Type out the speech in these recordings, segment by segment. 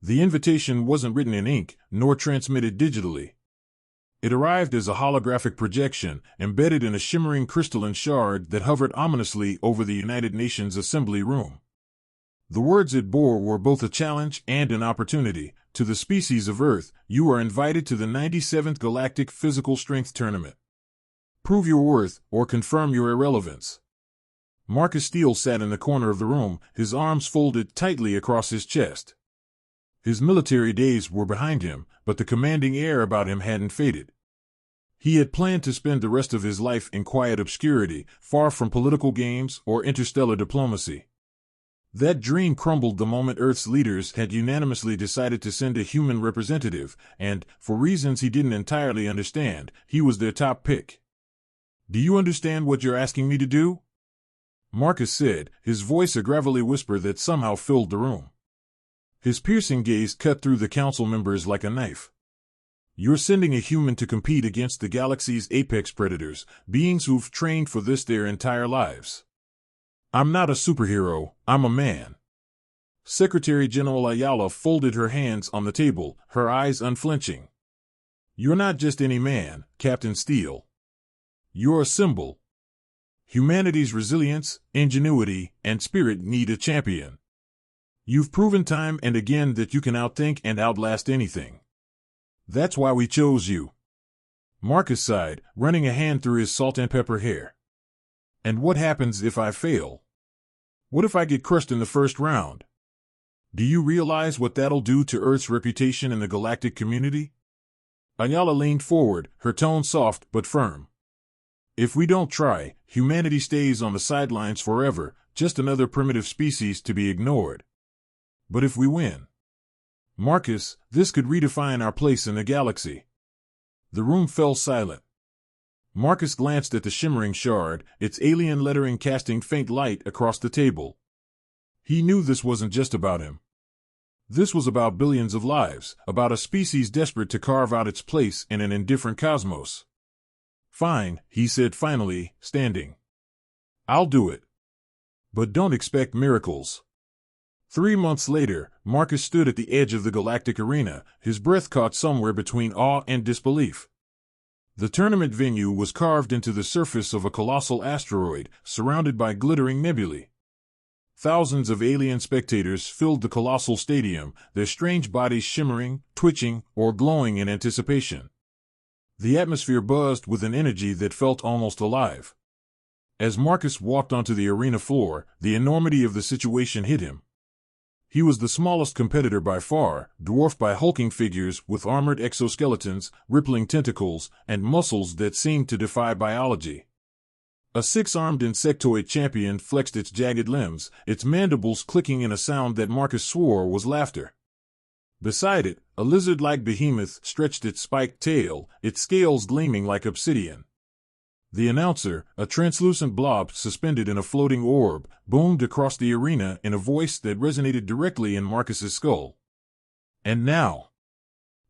The invitation wasn't written in ink, nor transmitted digitally. It arrived as a holographic projection, embedded in a shimmering crystalline shard that hovered ominously over the United Nations Assembly Room. The words it bore were both a challenge and an opportunity. To the species of Earth, you are invited to the 97th Galactic Physical Strength Tournament. Prove your worth, or confirm your irrelevance. Marcus Steele sat in the corner of the room, his arms folded tightly across his chest. His military days were behind him, but the commanding air about him hadn't faded. He had planned to spend the rest of his life in quiet obscurity, far from political games or interstellar diplomacy. That dream crumbled the moment Earth's leaders had unanimously decided to send a human representative, and, for reasons he didn't entirely understand, he was their top pick. "Do you understand what you're asking me to do?" Marcus said, his voice a gravelly whisper that somehow filled the room. His piercing gaze cut through the council members like a knife. "You're sending a human to compete against the galaxy's apex predators, beings who've trained for this their entire lives. I'm not a superhero, I'm a man." Secretary General Ayala folded her hands on the table, her eyes unflinching. "You're not just any man, Captain Steele. You're a symbol. Humanity's resilience, ingenuity, and spirit need a champion. You've proven time and again that you can outthink and outlast anything. That's why we chose you." Marcus sighed, running a hand through his salt and pepper hair. "And what happens if I fail? What if I get crushed in the first round? Do you realize what that'll do to Earth's reputation in the galactic community?" Ayala leaned forward, her tone soft but firm. "If we don't try, humanity stays on the sidelines forever, just another primitive species to be ignored. But if we win, Marcus, this could redefine our place in the galaxy." The room fell silent. Marcus glanced at the shimmering shard, its alien lettering casting faint light across the table. He knew this wasn't just about him. This was about billions of lives, about a species desperate to carve out its place in an indifferent cosmos. "Fine," he said finally, standing. "I'll do it. But don't expect miracles." 3 months later, Marcus stood at the edge of the galactic arena, his breath caught somewhere between awe and disbelief. The tournament venue was carved into the surface of a colossal asteroid, surrounded by glittering nebulae. Thousands of alien spectators filled the colossal stadium, their strange bodies shimmering, twitching, or glowing in anticipation. The atmosphere buzzed with an energy that felt almost alive. As Marcus walked onto the arena floor, the enormity of the situation hit him. He was the smallest competitor by far, dwarfed by hulking figures with armored exoskeletons, rippling tentacles, and muscles that seemed to defy biology. A 6-armed insectoid champion flexed its jagged limbs, its mandibles clicking in a sound that Marcus swore was laughter. Beside it, a lizard-like behemoth stretched its spiked tail, its scales gleaming like obsidian. The announcer, a translucent blob suspended in a floating orb, boomed across the arena in a voice that resonated directly in Marcus's skull. "And now,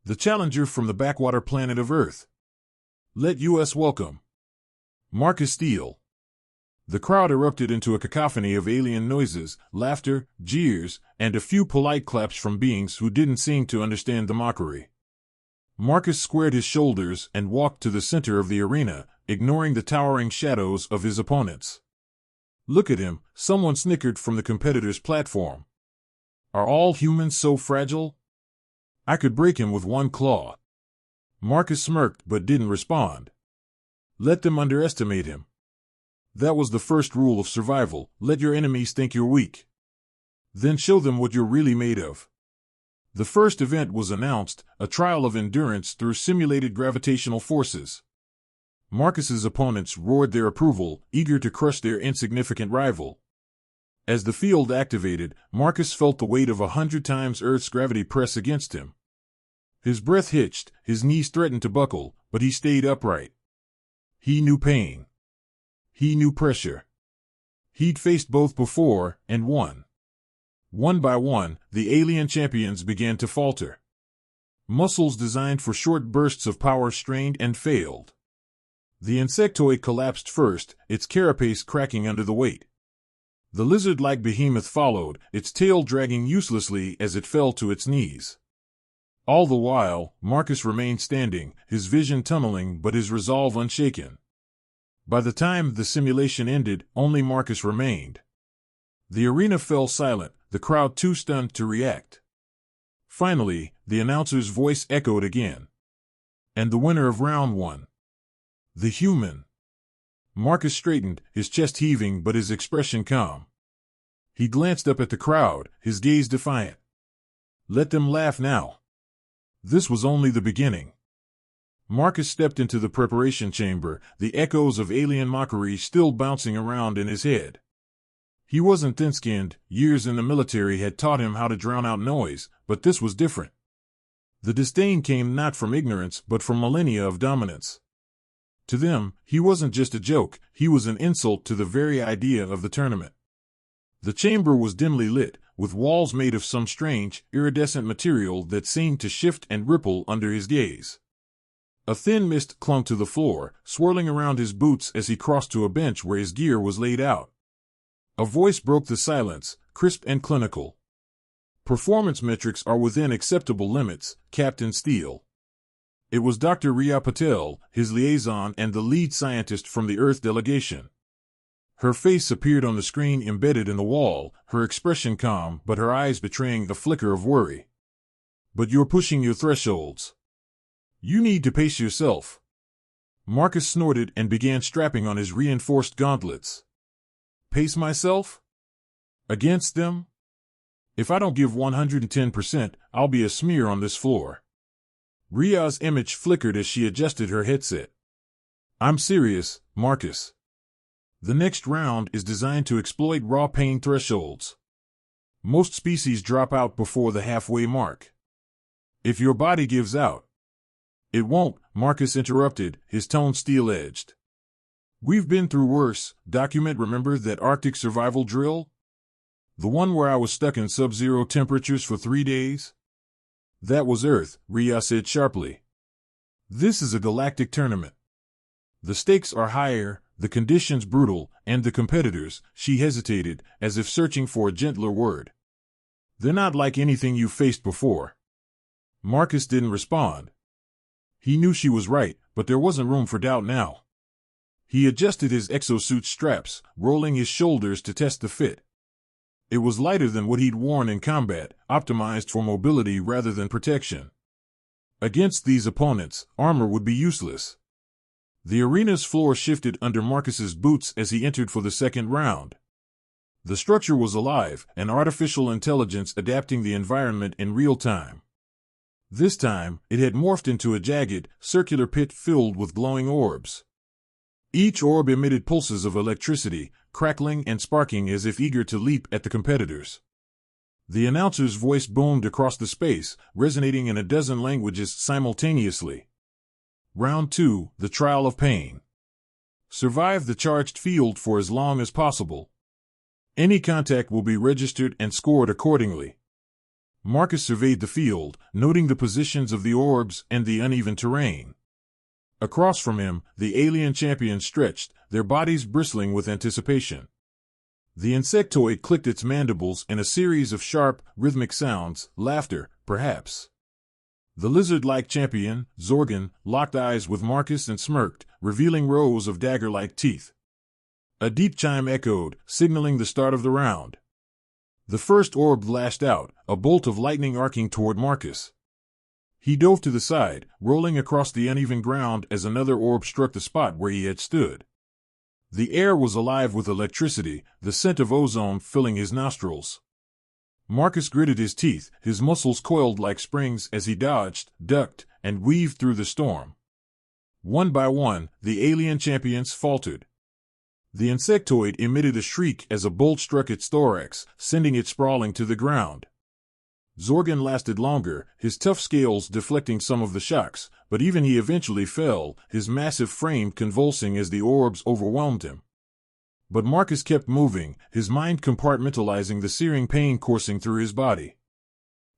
the challenger from the backwater planet of Earth. Let us welcome Marcus Steele." The crowd erupted into a cacophony of alien noises, laughter, jeers, and a few polite claps from beings who didn't seem to understand the mockery. Marcus squared his shoulders and walked to the center of the arena, ignoring the towering shadows of his opponents. "Look at him," someone snickered from the competitor's platform. "Are all humans so fragile? I could break him with one claw." Marcus smirked but didn't respond. Let them underestimate him. That was the first rule of survival: let your enemies think you're weak. Then show them what you're really made of. The first event was announced, a trial of endurance through simulated gravitational forces. Marcus's opponents roared their approval, eager to crush their insignificant rival. As the field activated, Marcus felt the weight of 100 times Earth's gravity press against him. His breath hitched, his knees threatened to buckle, but he stayed upright. He knew pain. He knew pressure. He'd faced both before, and won. One by one, the alien champions began to falter. Muscles designed for short bursts of power strained and failed. The insectoid collapsed first, its carapace cracking under the weight. The lizard-like behemoth followed, its tail dragging uselessly as it fell to its knees. All the while, Marcus remained standing, his vision tunneling but his resolve unshaken. By the time the simulation ended, only Marcus remained. The arena fell silent, the crowd too stunned to react. Finally, the announcer's voice echoed again. And the winner of round 1. The human. Marcus straightened, his chest heaving but his expression calm. He glanced up at the crowd, his gaze defiant. Let them laugh now. This was only the beginning. Marcus stepped into the preparation chamber, the echoes of alien mockery still bouncing around in his head. He wasn't thin-skinned, years in the military had taught him how to drown out noise, but this was different. The disdain came not from ignorance but from millennia of dominance. To them, he wasn't just a joke, he was an insult to the very idea of the tournament. The chamber was dimly lit, with walls made of some strange, iridescent material that seemed to shift and ripple under his gaze. A thin mist clung to the floor, swirling around his boots as he crossed to a bench where his gear was laid out. A voice broke the silence, crisp and clinical. Performance metrics are within acceptable limits, Captain Steele. It was Dr. Riya Patel, his liaison and the lead scientist from the Earth delegation. Her face appeared on the screen embedded in the wall, her expression calm but her eyes betraying a flicker of worry. But you're pushing your thresholds. You need to pace yourself. Marcus snorted and began strapping on his reinforced gauntlets. Pace myself? Against them? If I don't give 110%, I'll be a smear on this floor. Ria's image flickered as she adjusted her headset. I'm serious, Marcus. The next round is designed to exploit raw pain thresholds. Most species drop out before the halfway mark. If your body gives out. It won't, Marcus interrupted, his tone steel-edged. We've been through worse. Remember that Arctic survival drill? The one where I was stuck in sub-zero temperatures for 3 days? That was Earth, Ria said sharply. This is a galactic tournament. The stakes are higher, the conditions brutal, and the competitors, she hesitated, as if searching for a gentler word. They're not like anything you've faced before. Marcus didn't respond. He knew she was right, but there wasn't room for doubt now. He adjusted his exosuit straps, rolling his shoulders to test the fit. It was lighter than what he'd worn in combat, optimized for mobility rather than protection. Against these opponents, armor would be useless. The arena's floor shifted under Marcus's boots as he entered for the second round. The structure was alive, an artificial intelligence adapting the environment in real time. This time, it had morphed into a jagged, circular pit filled with glowing orbs. Each orb emitted pulses of electricity, crackling and sparking as if eager to leap at the competitors. The announcer's voice boomed across the space, resonating in a dozen languages simultaneously. Round 2, the trial of pain. Survive the charged field for as long as possible. Any contact will be registered and scored accordingly. Marcus surveyed the field, noting the positions of the orbs and the uneven terrain. Across from him, the alien champions stretched, their bodies bristling with anticipation. The insectoid clicked its mandibles in a series of sharp, rhythmic sounds, laughter, perhaps. The lizard-like champion, Zorgan, locked eyes with Marcus and smirked, revealing rows of dagger-like teeth. A deep chime echoed, signaling the start of the round. The first orb lashed out, a bolt of lightning arcing toward Marcus. He dove to the side, rolling across the uneven ground as another orb struck the spot where he had stood. The air was alive with electricity, the scent of ozone filling his nostrils. Marcus gritted his teeth, his muscles coiled like springs as he dodged, ducked, and weaved through the storm. One by one, the alien champions faltered. The insectoid emitted a shriek as a bolt struck its thorax, sending it sprawling to the ground. Zorgan lasted longer, his tough scales deflecting some of the shocks, but even he eventually fell, his massive frame convulsing as the orbs overwhelmed him. But Marcus kept moving, his mind compartmentalizing the searing pain coursing through his body.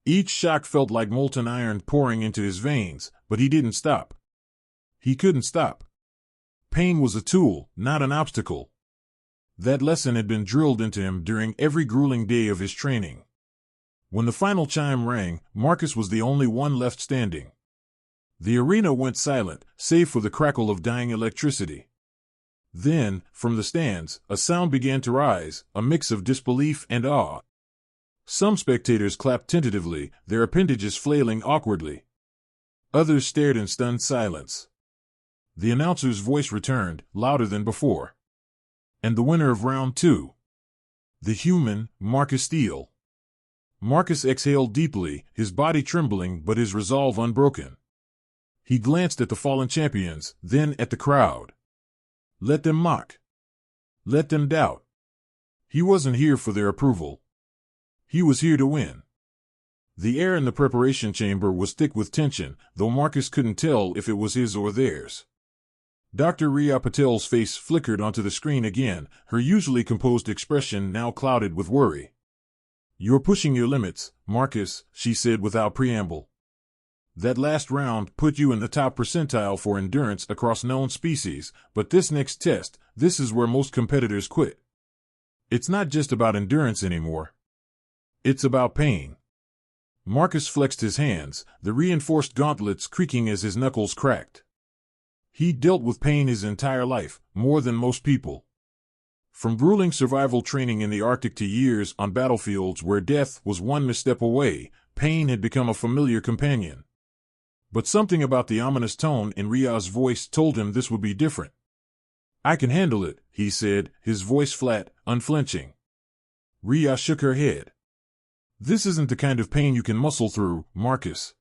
Each shock felt like molten iron pouring into his veins, but he didn't stop. He couldn't stop. Pain was a tool, not an obstacle. That lesson had been drilled into him during every grueling day of his training. When the final chime rang, Marcus was the only one left standing. The arena went silent, save for the crackle of dying electricity. Then, from the stands, a sound began to rise, a mix of disbelief and awe. Some spectators clapped tentatively, their appendages flailing awkwardly. Others stared in stunned silence. The announcer's voice returned, louder than before. And the winner of round 2. The human, Marcus Steele. Marcus exhaled deeply, his body trembling but his resolve unbroken. He glanced at the fallen champions, then at the crowd. Let them mock. Let them doubt. He wasn't here for their approval. He was here to win. The air in the preparation chamber was thick with tension, though Marcus couldn't tell if it was his or theirs. Dr. Riya Patel's face flickered onto the screen again, her usually composed expression now clouded with worry. "You're pushing your limits, Marcus," she said without preamble. "That last round put you in the top percentile for endurance across known species, but this next test, this is where most competitors quit. It's not just about endurance anymore. It's about pain." Marcus flexed his hands, the reinforced gauntlets creaking as his knuckles cracked. He dealt with pain his entire life, more than most people. From grueling survival training in the Arctic to years on battlefields where death was one misstep away, pain had become a familiar companion. But something about the ominous tone in Riya's voice told him this would be different. "I can handle it," he said, his voice flat, unflinching. Riya shook her head. "This isn't the kind of pain you can muscle through, Marcus.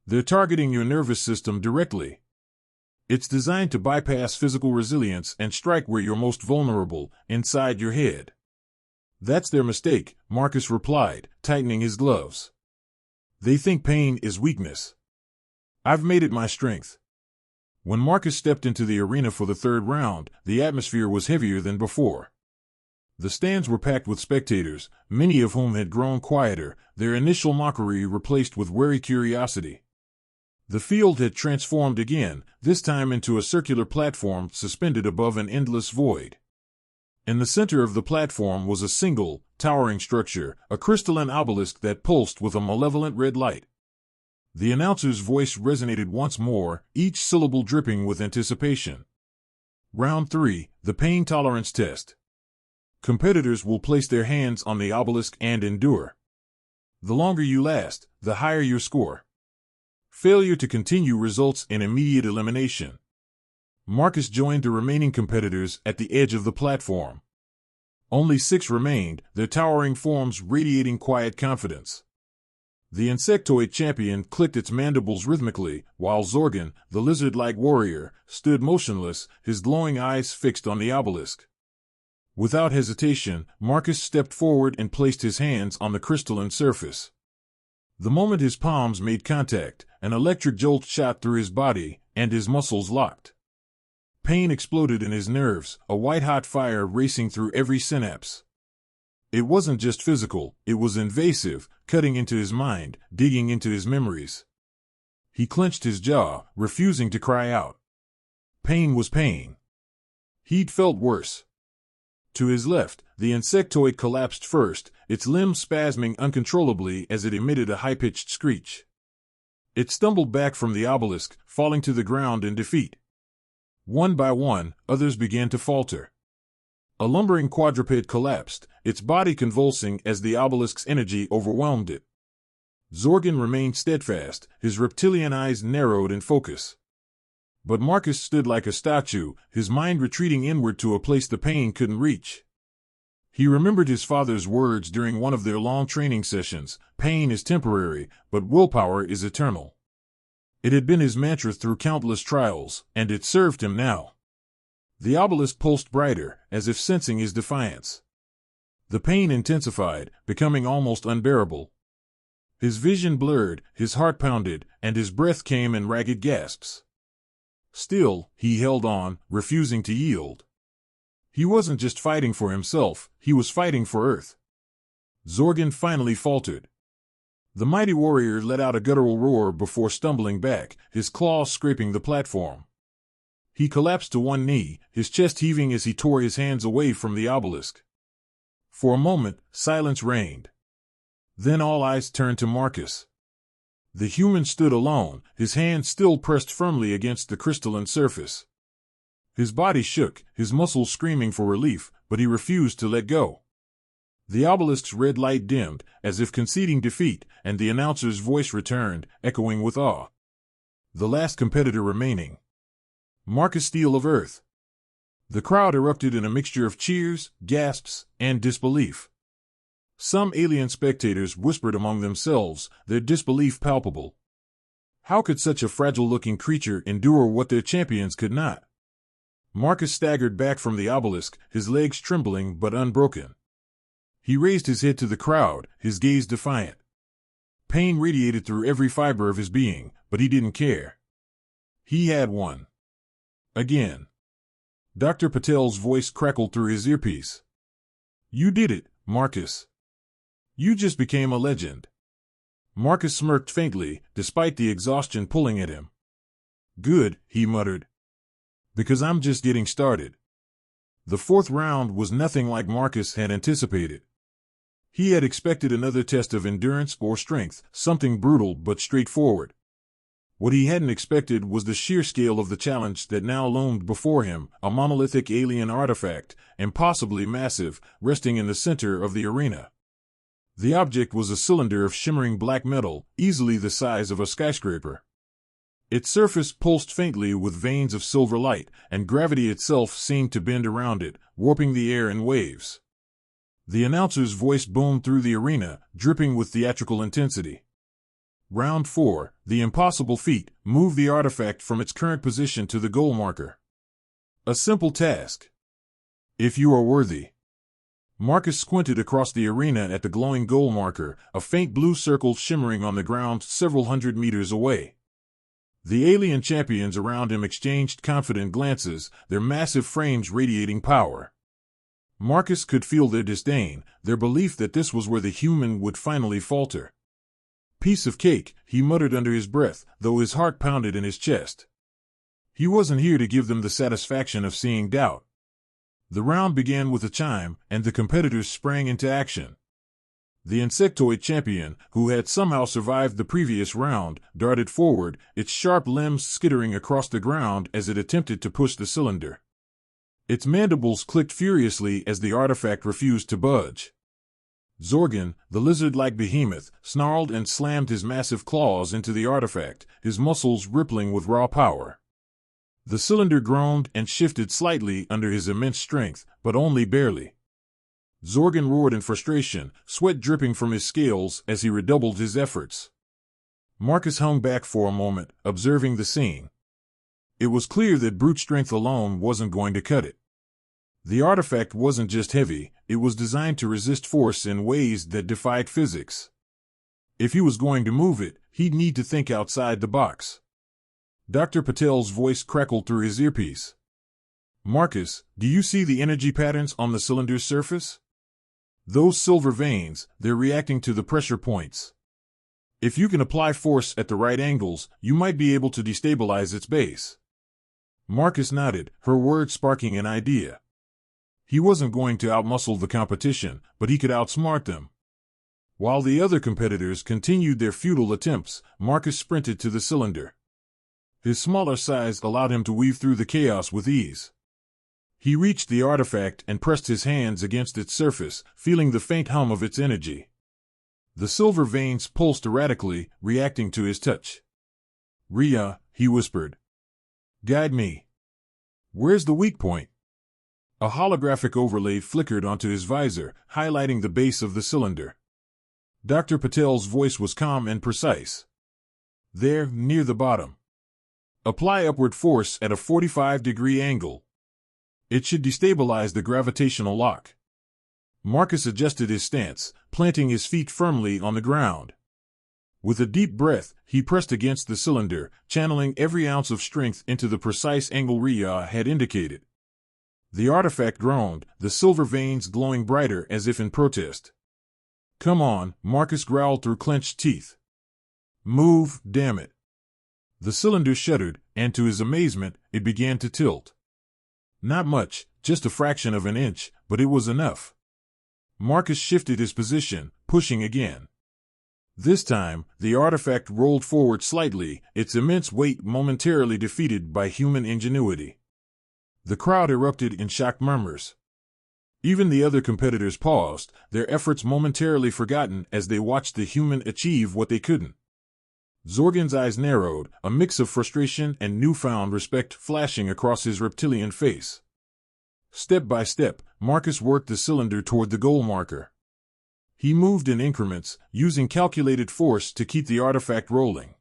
They're targeting your nervous system directly. It's designed to bypass physical resilience and strike where you're most vulnerable, inside your head." "That's their mistake," Marcus replied, tightening his gloves. "They think pain is weakness. I've made it my strength." When Marcus stepped into the arena for the third round, the atmosphere was heavier than before. The stands were packed with spectators, many of whom had grown quieter, their initial mockery replaced with wary curiosity. The field had transformed again, this time into a circular platform suspended above an endless void. In the center of the platform was a single, towering structure, a crystalline obelisk that pulsed with a malevolent red light. The announcer's voice resonated once more, each syllable dripping with anticipation. Round 3, the pain tolerance test. Competitors will place their hands on the obelisk and endure. The longer you last, the higher your score. Failure to continue results in immediate elimination. Marcus joined the remaining competitors at the edge of the platform. Only 6 remained, their towering forms radiating quiet confidence. The insectoid champion clicked its mandibles rhythmically, while Zorgan, the lizard-like warrior, stood motionless, his glowing eyes fixed on the obelisk. Without hesitation, Marcus stepped forward and placed his hands on the crystalline surface. The moment his palms made contact, an electric jolt shot through his body, and his muscles locked. Pain exploded in his nerves, a white-hot fire racing through every synapse. It wasn't just physical, it was invasive, cutting into his mind, digging into his memories. He clenched his jaw, refusing to cry out. Pain was pain. He'd felt worse. To his left, the insectoid collapsed first, its limbs spasming uncontrollably as it emitted a high-pitched screech. It stumbled back from the obelisk, falling to the ground in defeat. One by one, others began to falter. A lumbering quadruped collapsed, its body convulsing as the obelisk's energy overwhelmed it. Zorgan remained steadfast, his reptilian eyes narrowed in focus. But Marcus stood like a statue, his mind retreating inward to a place the pain couldn't reach. He remembered his father's words during one of their long training sessions: "Pain is temporary, but willpower is eternal." It had been his mantra through countless trials, and it served him now. The obelisk pulsed brighter, as if sensing his defiance. The pain intensified, becoming almost unbearable. His vision blurred, his heart pounded, and his breath came in ragged gasps. Still, he held on, refusing to yield. He wasn't just fighting for himself, he was fighting for Earth. Zorgan finally faltered. The mighty warrior let out a guttural roar before stumbling back, his claws scraping the platform. He collapsed to one knee, his chest heaving as he tore his hands away from the obelisk. For a moment, silence reigned. Then all eyes turned to Marcus. The human stood alone, his hands still pressed firmly against the crystalline surface. His body shook, his muscles screaming for relief, but he refused to let go. The obelisk's red light dimmed, as if conceding defeat, and the announcer's voice returned, echoing with awe. The last competitor remaining. Marcus Steele of Earth. The crowd erupted in a mixture of cheers, gasps, and disbelief. Some alien spectators whispered among themselves, their disbelief palpable. How could such a fragile-looking creature endure what their champions could not? Marcus staggered back from the obelisk, his legs trembling but unbroken. He raised his head to the crowd, his gaze defiant. Pain radiated through every fiber of his being, but he didn't care. He had won. Again. Dr. Patel's voice crackled through his earpiece. You did it, Marcus. You just became a legend. Marcus smirked faintly, despite the exhaustion pulling at him. Good, he muttered. Because I'm just getting started. The fourth round was nothing like Marcus had anticipated. He had expected another test of endurance or strength, something brutal but straightforward. What he hadn't expected was the sheer scale of the challenge that now loomed before him, a monolithic alien artifact, impossibly massive, resting in the center of the arena. The object was a cylinder of shimmering black metal, easily the size of a skyscraper. Its surface pulsed faintly with veins of silver light, and gravity itself seemed to bend around it, warping the air in waves. The announcer's voice boomed through the arena, dripping with theatrical intensity. Round 4, the impossible feat, move the artifact from its current position to the goal marker. A simple task. If you are worthy. Marcus squinted across the arena at the glowing goal marker, a faint blue circle shimmering on the ground several hundred meters away. The alien champions around him exchanged confident glances, their massive frames radiating power. Marcus could feel their disdain, their belief that this was where the human would finally falter. Piece of cake, he muttered under his breath, though his heart pounded in his chest. He wasn't here to give them the satisfaction of seeing doubt. The round began with a chime, and the competitors sprang into action. The insectoid champion, who had somehow survived the previous round, darted forward, its sharp limbs skittering across the ground as it attempted to push the cylinder. Its mandibles clicked furiously as the artifact refused to budge. Zorgan, the lizard-like behemoth, snarled and slammed his massive claws into the artifact, his muscles rippling with raw power. The cylinder groaned and shifted slightly under his immense strength, but only barely. Zorgan roared in frustration, sweat dripping from his scales as he redoubled his efforts. Marcus hung back for a moment, observing the scene. It was clear that brute strength alone wasn't going to cut it. The artifact wasn't just heavy, it was designed to resist force in ways that defied physics. If he was going to move it, he'd need to think outside the box. Dr. Patel's voice crackled through his earpiece. Marcus, do you see the energy patterns on the cylinder's surface? Those silver veins, they're reacting to the pressure points. If you can apply force at the right angles, you might be able to destabilize its base. Marcus nodded, her words sparking an idea. He wasn't going to outmuscle the competition, but he could outsmart them. While the other competitors continued their futile attempts, Marcus sprinted to the cylinder. His smaller size allowed him to weave through the chaos with ease. He reached the artifact and pressed his hands against its surface, feeling the faint hum of its energy. The silver veins pulsed erratically, reacting to his touch. Rhea, he whispered. Guide me. Where's the weak point? A holographic overlay flickered onto his visor, highlighting the base of the cylinder. Dr. Patel's voice was calm and precise. There, near the bottom. Apply upward force at a 45-degree angle. It should destabilize the gravitational lock. Marcus adjusted his stance, planting his feet firmly on the ground. With a deep breath, he pressed against the cylinder, channeling every ounce of strength into the precise angle Rhea had indicated. The artifact groaned, the silver veins glowing brighter as if in protest. Come on, Marcus growled through clenched teeth. Move, damn it. The cylinder shuddered, and to his amazement, it began to tilt. Not much, just a fraction of an inch, but it was enough. Marcus shifted his position, pushing again. This time, the artifact rolled forward slightly, its immense weight momentarily defeated by human ingenuity. The crowd erupted in shocked murmurs. Even the other competitors paused, their efforts momentarily forgotten as they watched the human achieve what they couldn't. Zorgan's eyes narrowed, a mix of frustration and newfound respect flashing across his reptilian face. Step by step, Marcus worked the cylinder toward the goal marker. He moved in increments, using calculated force to keep the artifact rolling.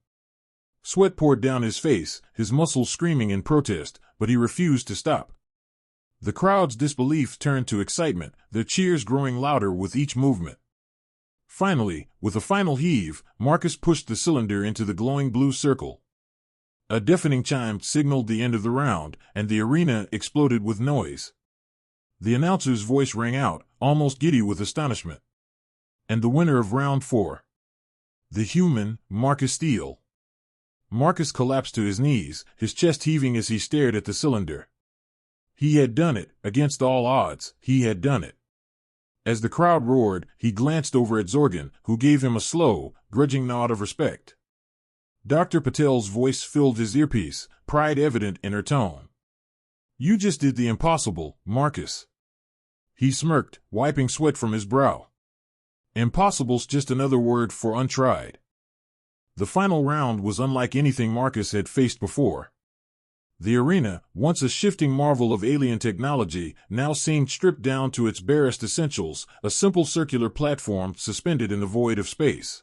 Sweat poured down his face, his muscles screaming in protest, but he refused to stop. The crowd's disbelief turned to excitement, their cheers growing louder with each movement. Finally, with a final heave, Marcus pushed the cylinder into the glowing blue circle. A deafening chime signaled the end of the round, and the arena exploded with noise. The announcer's voice rang out, almost giddy with astonishment. And the winner of round 4. The human, Marcus Steele. Marcus collapsed to his knees, his chest heaving as he stared at the cylinder. He had done it, against all odds, he had done it. As the crowd roared, he glanced over at Zorgan, who gave him a slow, grudging nod of respect. Dr. Patel's voice filled his earpiece, pride evident in her tone. "You just did the impossible, Marcus." He smirked, wiping sweat from his brow. Impossible's just another word for untried. The final round was unlike anything Marcus had faced before. The arena, once a shifting marvel of alien technology, now seemed stripped down to its barest essentials, a simple circular platform suspended in the void of space.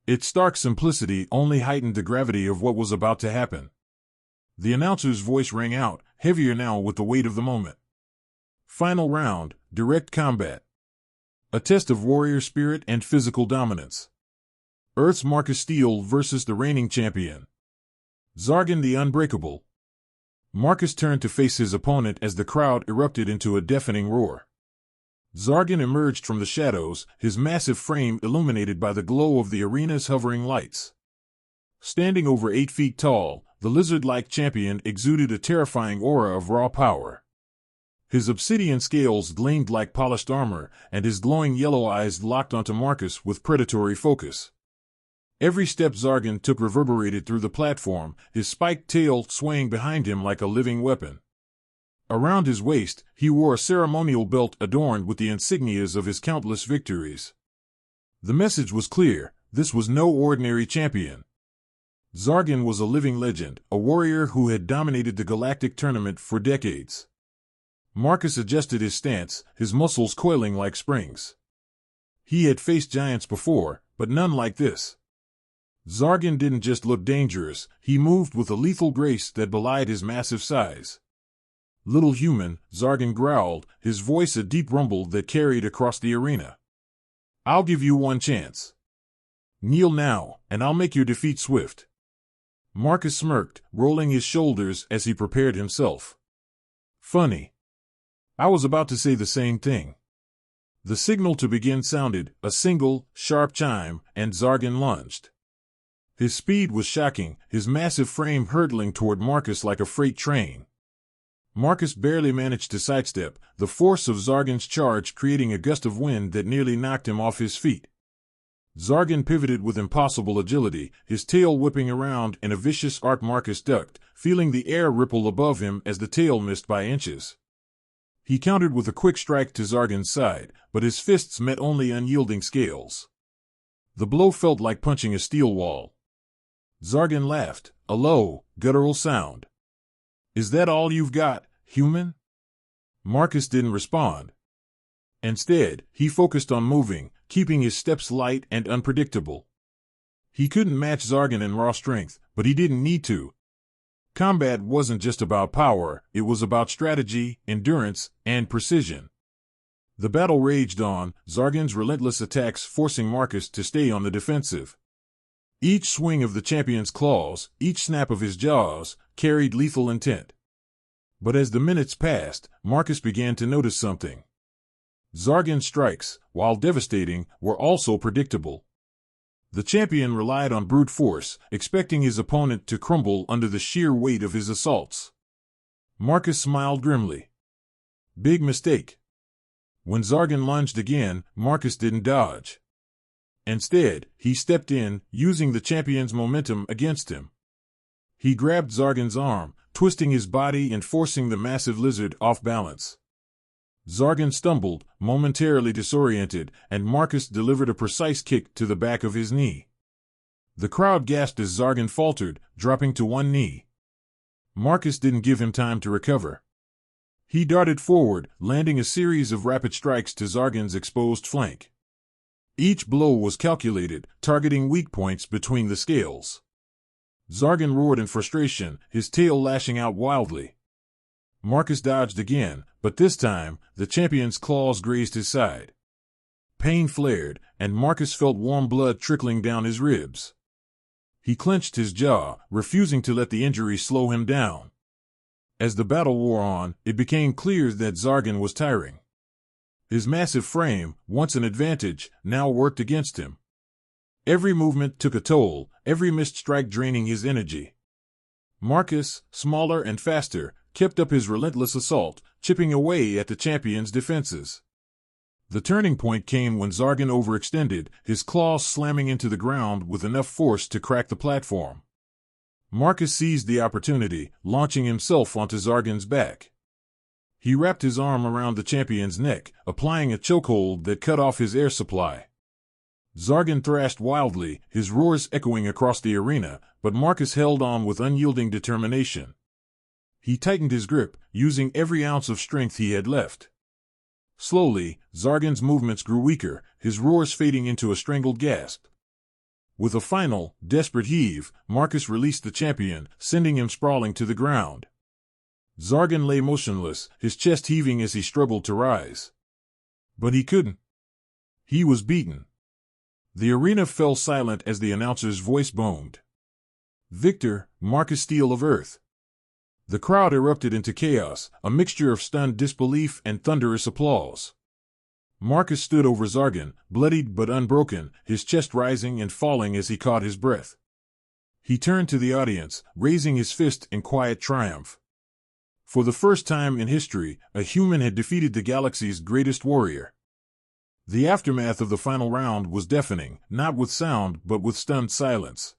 Its stark simplicity only heightened the gravity of what was about to happen. The announcer's voice rang out, heavier now with the weight of the moment. Final round, direct combat. A test of warrior spirit and physical dominance. Earth's Marcus Steele versus the reigning champion. Zorgan the Unbreakable. Marcus turned to face his opponent as the crowd erupted into a deafening roar. Zorgan emerged from the shadows, his massive frame illuminated by the glow of the arena's hovering lights. Standing over 8 feet tall, the lizard-like champion exuded a terrifying aura of raw power. His obsidian scales gleamed like polished armor, and his glowing yellow eyes locked onto Marcus with predatory focus. Every step Zorgan took reverberated through the platform, his spiked tail swaying behind him like a living weapon. Around his waist, he wore a ceremonial belt adorned with the insignias of his countless victories. The message was clear, this was no ordinary champion. Zorgan was a living legend, a warrior who had dominated the Galactic tournament for decades. Marcus adjusted his stance, his muscles coiling like springs. He had faced giants before, but none like this. Zorgan didn't just look dangerous, he moved with a lethal grace that belied his massive size. "Little human," Zorgan growled, his voice a deep rumble that carried across the arena. "I'll give you one chance. Kneel now, and I'll make your defeat swift." Marcus smirked, rolling his shoulders as he prepared himself. "Funny. I was about to say the same thing." The signal to begin sounded, a single, sharp chime, and Zorgan lunged. His speed was shocking, his massive frame hurtling toward Marcus like a freight train. Marcus barely managed to sidestep, the force of Zorgan's charge creating a gust of wind that nearly knocked him off his feet. Zorgan pivoted with impossible agility, his tail whipping around in a vicious arc. Marcus ducked, feeling the air ripple above him as the tail missed by inches. He countered with a quick strike to Zorgan's side, but his fists met only unyielding scales. The blow felt like punching a steel wall. Zorgan laughed, a low, guttural sound. "Is that all you've got, human?" Marcus didn't respond. Instead, he focused on moving, keeping his steps light and unpredictable. He couldn't match Zorgan in raw strength, but he didn't need to. Combat wasn't just about power, it was about strategy, endurance, and precision. The battle raged on, Zorgan's relentless attacks forcing Marcus to stay on the defensive. Each swing of the champion's claws, each snap of his jaws, carried lethal intent. But as the minutes passed, Marcus began to notice something. Zorgan's strikes, while devastating, were also predictable. The champion relied on brute force, expecting his opponent to crumble under the sheer weight of his assaults. Marcus smiled grimly. Big mistake. When Zargan lunged again, Marcus didn't dodge. Instead, he stepped in, using the champion's momentum against him. He grabbed Zargan's arm, twisting his body and forcing the massive lizard off balance. Zargan stumbled, momentarily disoriented, and Marcus delivered a precise kick to the back of his knee. The crowd gasped as Zargan faltered, dropping to one knee. Marcus didn't give him time to recover. He darted forward, landing a series of rapid strikes to Zargan's exposed flank. Each blow was calculated, targeting weak points between the scales. Zargan roared in frustration, his tail lashing out wildly. Marcus dodged again, but this time, the champion's claws grazed his side. Pain flared, and Marcus felt warm blood trickling down his ribs. He clenched his jaw, refusing to let the injury slow him down. As the battle wore on, it became clear that Zargan was tiring. His massive frame, once an advantage, now worked against him. Every movement took a toll, every missed strike draining his energy. Marcus, smaller and faster, kept up his relentless assault, chipping away at the champion's defenses. The turning point came when Zargan overextended, his claws slamming into the ground with enough force to crack the platform. Marcus seized the opportunity, launching himself onto Zargan's back. He wrapped his arm around the champion's neck, applying a chokehold that cut off his air supply. Zargan thrashed wildly, his roars echoing across the arena, but Marcus held on with unyielding determination. He tightened his grip, using every ounce of strength he had left. Slowly, Zargan's movements grew weaker, his roars fading into a strangled gasp. With a final, desperate heave, Marcus released the champion, sending him sprawling to the ground. Zargan lay motionless, his chest heaving as he struggled to rise. But he couldn't. He was beaten. The arena fell silent as the announcer's voice boomed. Victor, Marcus Steele of Earth. The crowd erupted into chaos, a mixture of stunned disbelief and thunderous applause. Marcus stood over Zargan, bloodied but unbroken, his chest rising and falling as he caught his breath. He turned to the audience, raising his fist in quiet triumph. For the first time in history, a human had defeated the galaxy's greatest warrior. The aftermath of the final round was deafening, not with sound but with stunned silence.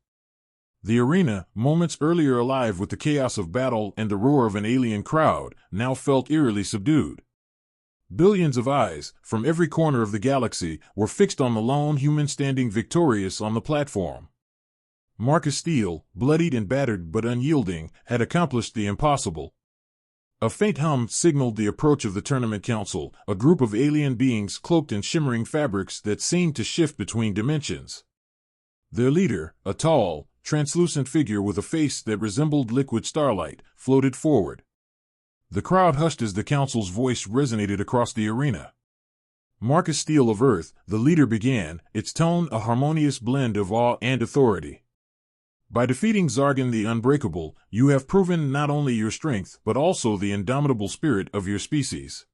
The arena, moments earlier alive with the chaos of battle and the roar of an alien crowd, now felt eerily subdued. Billions of eyes, from every corner of the galaxy, were fixed on the lone human standing victorious on the platform. Marcus Steele, bloodied and battered but unyielding, had accomplished the impossible. A faint hum signaled the approach of the tournament council, a group of alien beings cloaked in shimmering fabrics that seemed to shift between dimensions. Their leader, a tall, translucent figure with a face that resembled liquid starlight, floated forward. The crowd hushed as the council's voice resonated across the arena. Marcus Steele of Earth, the leader began, its tone a harmonious blend of awe and authority. By defeating Zargan the Unbreakable, you have proven not only your strength but also the indomitable spirit of your species.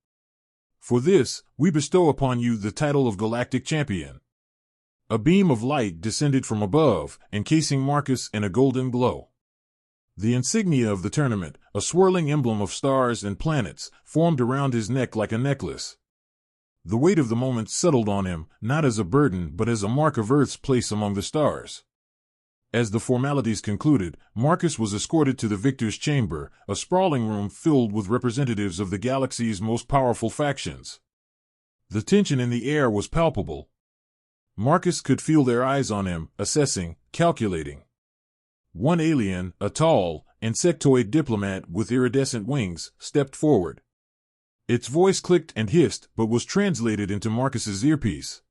For this, we bestow upon you the title of Galactic Champion. A beam of light descended from above, encasing Marcus in a golden glow. The insignia of the tournament, a swirling emblem of stars and planets, formed around his neck like a necklace. The weight of the moment settled on him, not as a burden but as a mark of Earth's place among the stars. As the formalities concluded, Marcus was escorted to the victor's chamber, a sprawling room filled with representatives of the galaxy's most powerful factions. The tension in the air was palpable. Marcus could feel their eyes on him, assessing, calculating. One alien, a tall, insectoid diplomat with iridescent wings, stepped forward. Its voice clicked and hissed, but was translated into Marcus's earpiece.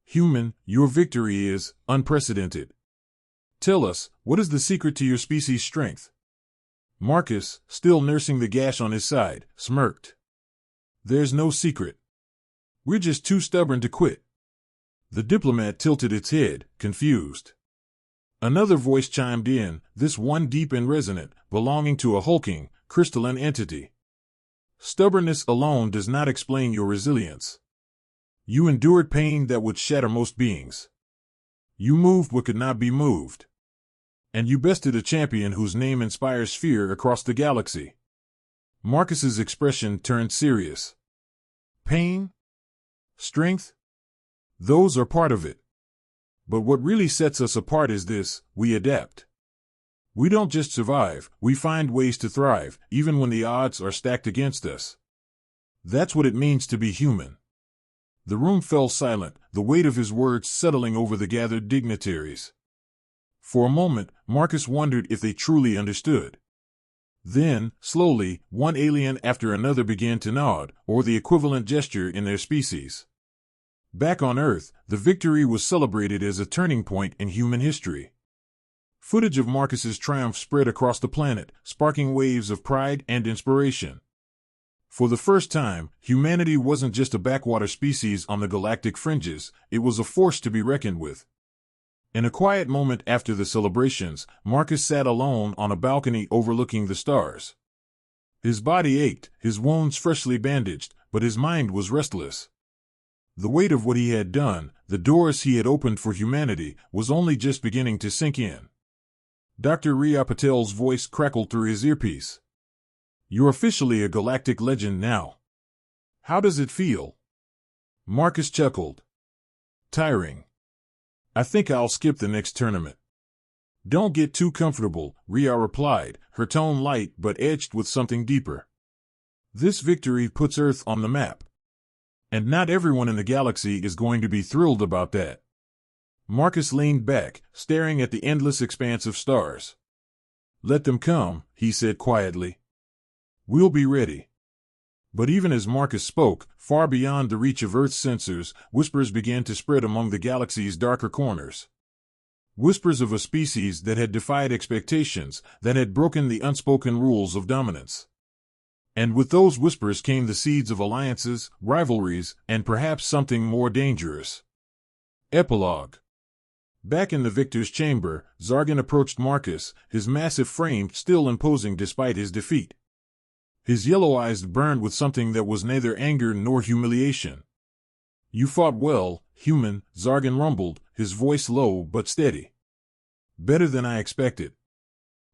Human, your victory is unprecedented. Tell us, what is the secret to your species' strength? Marcus, still nursing the gash on his side, smirked. There's no secret. We're just too stubborn to quit. The diplomat tilted its head, confused. Another voice chimed in, this one deep and resonant, belonging to a hulking, crystalline entity. Stubbornness alone does not explain your resilience. You endured pain that would shatter most beings. You moved what could not be moved. And you bested a champion whose name inspires fear across the galaxy. Marcus's expression turned serious. Pain? Strength? Those are part of it. But what really sets us apart is this: we adapt. We don't just survive, we find ways to thrive, even when the odds are stacked against us. That's what it means to be human. The room fell silent, the weight of his words settling over the gathered dignitaries. For a moment, Marcus wondered if they truly understood. Then, slowly, one alien after another began to nod, or the equivalent gesture in their species. Back on Earth, the victory was celebrated as a turning point in human history. Footage of Marcus's triumph spread across the planet, sparking waves of pride and inspiration. For the first time, humanity wasn't just a backwater species on the galactic fringes, it was a force to be reckoned with. In a quiet moment after the celebrations, Marcus sat alone on a balcony overlooking the stars. His body ached, his wounds freshly bandaged, but his mind was restless. The weight of what he had done, the doors he had opened for humanity, was only just beginning to sink in. Dr. Riya Patel's voice crackled through his earpiece. "You're officially a galactic legend now. How does it feel?" Marcus chuckled. "Tiring. I think I'll skip the next tournament." "Don't get too comfortable," Riya replied, her tone light but edged with something deeper. "This victory puts Earth on the map. And not everyone in the galaxy is going to be thrilled about that." Marcus leaned back, staring at the endless expanse of stars. "Let them come," he said quietly. "We'll be ready." But even as Marcus spoke, far beyond the reach of Earth's sensors, whispers began to spread among the galaxy's darker corners. Whispers of a species that had defied expectations, that had broken the unspoken rules of dominance. And with those whispers came the seeds of alliances, rivalries, and perhaps something more dangerous. Epilogue. Back in the victor's chamber, Zargan approached Marcus, his massive frame still imposing despite his defeat. His yellow eyes burned with something that was neither anger nor humiliation. "You fought well, human," Zargan rumbled, his voice low but steady. "Better than I expected.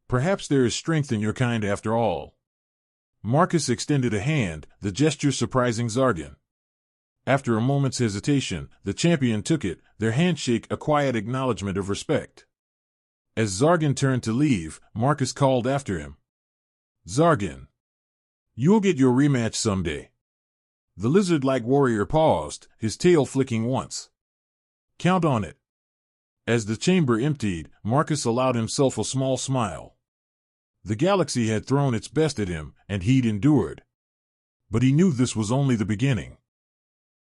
Perhaps there is strength in your kind after all." Marcus extended a hand, the gesture surprising Zargan. After a moment's hesitation, the champion took it, their handshake a quiet acknowledgement of respect. As Zargan turned to leave, Marcus called after him. "Zargan. You'll get your rematch someday." The lizard-like warrior paused, his tail flicking once. "Count on it." As the chamber emptied, Marcus allowed himself a small smile. The galaxy had thrown its best at him, and he'd endured. But he knew this was only the beginning.